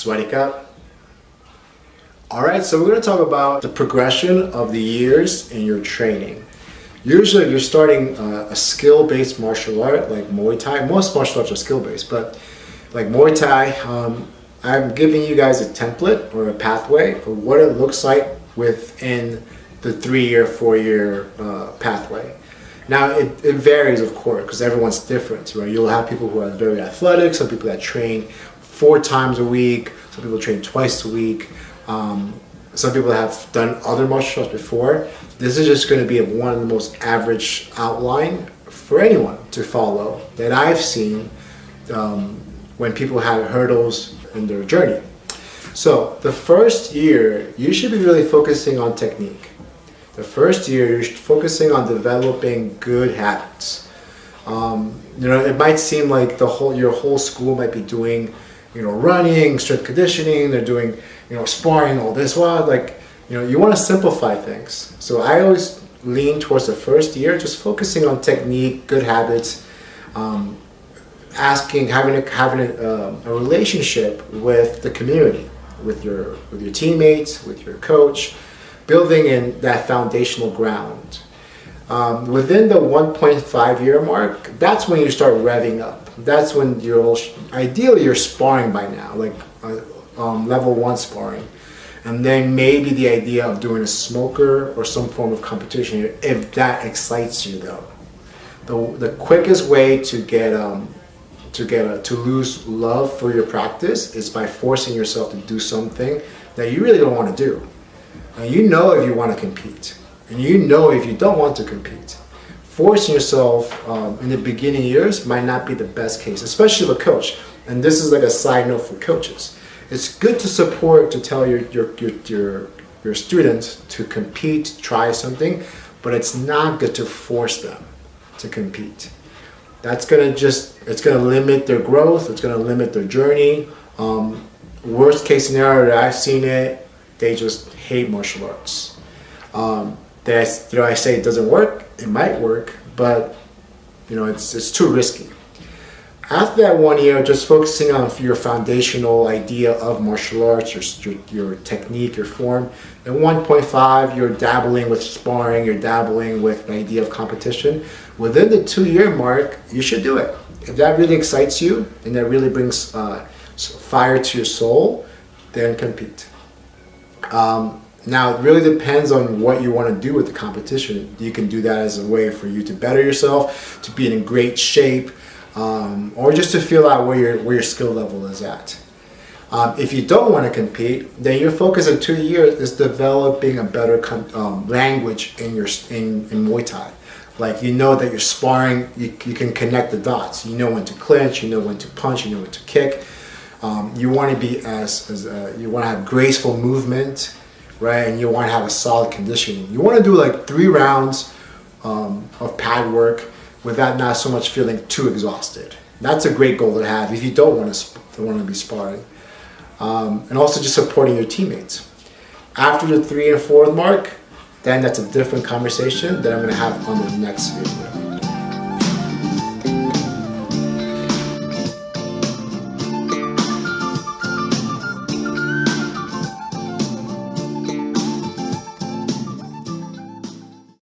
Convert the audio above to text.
Sweaty Cup. Alright, so we're going to talk about the progression of the years in your training. Usually if you're starting a skill-based martial art like Muay Thai, most martial arts are skill-based, but like Muay Thai, I'm giving you guys a template or a pathway of what it looks like within the 3-year, 4-year pathway. Now it varies, of course, because everyone's different, right? You'll have people who are very athletic, some people that train 4 times a week, some people train twice a week. Some people have done other martial arts before. This is just going to be one of the most average outline for anyone to follow that I've seen when people have hurdles in their journey. So the first year, you should be really focusing on technique. The first year, you're focusing on developing good habits. It might seem like your whole school might be doing, running, strength conditioning. They're doing, sparring, all this. You want to simplify things. So I always lean towards the first year, just focusing on technique, good habits, having a relationship with the community, with your teammates, with your coach, building in that foundational ground. Within the 1.5 year mark, that's when you start revving up. That's when ideally you're sparring by now, like level 1 sparring. And then maybe the idea of doing a smoker or some form of competition, if that excites you though. The quickest way to lose love for your practice is by forcing yourself to do something that you really don't want to do. And if you want to compete, and if you don't want to compete. Forcing yourself in the beginning years might not be the best case, especially with a coach. And this is like a side note for coaches. It's good to tell your students to compete, try something, but it's not good to force them to compete. It's gonna limit their growth. It's gonna limit their journey. Worst case scenario that I've seen it, they just hate martial arts. I say it doesn't work. It might work, but it's too risky. After that 1 year, just focusing on your foundational idea of martial arts, your technique, your form. At 1.5, you're dabbling with sparring, you're dabbling with the idea of competition. Within the 2-year mark, you should do it. If that really excites you and that really brings fire to your soul, then compete. Now, it really depends on what you want to do with the competition. You can do that as a way for you to better yourself, to be in great shape, or just to feel out where your skill level is at. If you don't want to compete, then your focus in 2 years is developing a better language in Muay Thai. Like that you're sparring, you can connect the dots. You know when to clinch, you know when to punch, you know when to kick. You want to be you want to have graceful movement, right? And you want to have a solid conditioning. You want to do like 3 rounds of pad work without not so much feeling too exhausted. That's a great goal to have if you don't want to be sparring. And also just supporting your teammates. After the 3 and 4 mark, then that's a different conversation that I'm going to have on the next video.